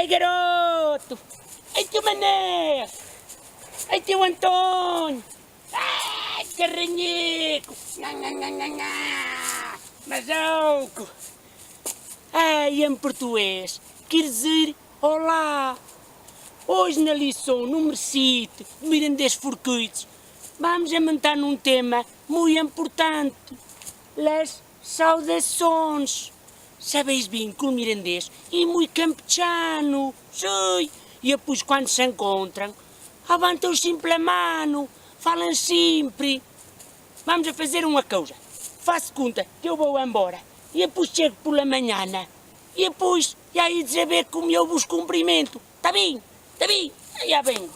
Ai, garoto! Ai, teu Mané! Ai, teu Antônio! Ai, carranheco! Mazoco! Ai, em português, quer dizer olá! Hoje na lição número 7 de Mirandês Forcuitos, vamos a montar num tema muito importante, as saudações. Sabeis bem que o mirandês é muito campechano, sei, e depois quando se encontram, levantam sempre a mano, falam sempre. Vamos a fazer uma coisa, faço conta que eu vou embora, e depois chego pela manhã, e depois já ia saber como eu vos cumprimento, tá bem? Tá bem? Já vengo.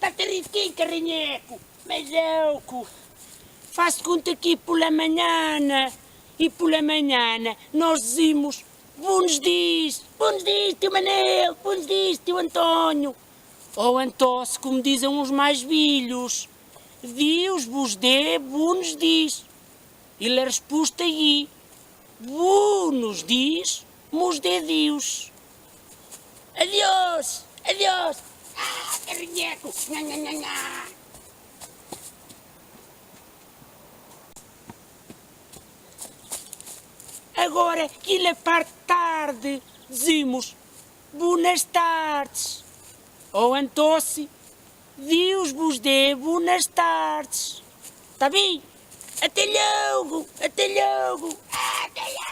Está-te risquinho, carrinheco, mazoco. Faço conta que pela manhã, e pela manhã nós dizemos bons dias, teu Manel, bons dias, teu António. Ou Antócio, como dizem os mais velhos. Deus vos dê bons dias. E a resposta é, bons dias, nos dê Deus. Adeus, adeus. Ah, carrinheco. Agora, que na parte tarde, dizemos boas tardes. Ou Antócio, Deus vos dê boas tardes. Está bem? Até logo, até logo. Até logo.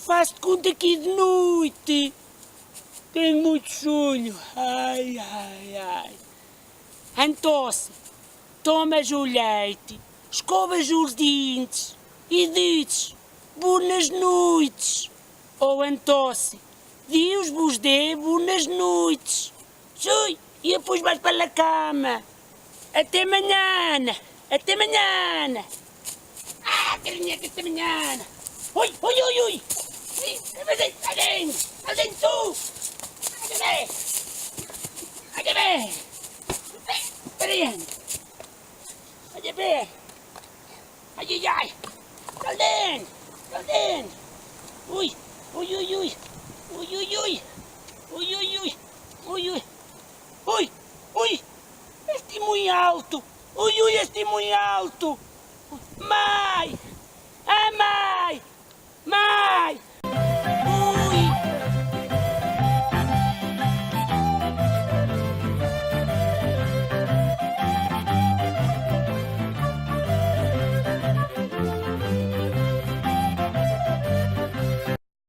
Faz de conta que de noite. Tenho muito sonho. Ai, ai, ai. Antócio, tomas o leite, escovas os dentes e dizes boas noites. Ou Antócio, Deus vos dê boas noites. Sim, e depois vais para a cama. Até amanhã. Até amanhã. Ah, carinha, até amanhã. Ui, ui, ui, ui. Alguém tu. Olha bem. Espera olha bem. Ai, ai, ai. Alguém. Ui, ui, ui, ui. Ui, ui, ui. Ui, ui, ui. Ui, ui. Ui, ui. Este é muito alto. Ui, ui, este é muito alto. Mãe. Ah, mãe. Mãe.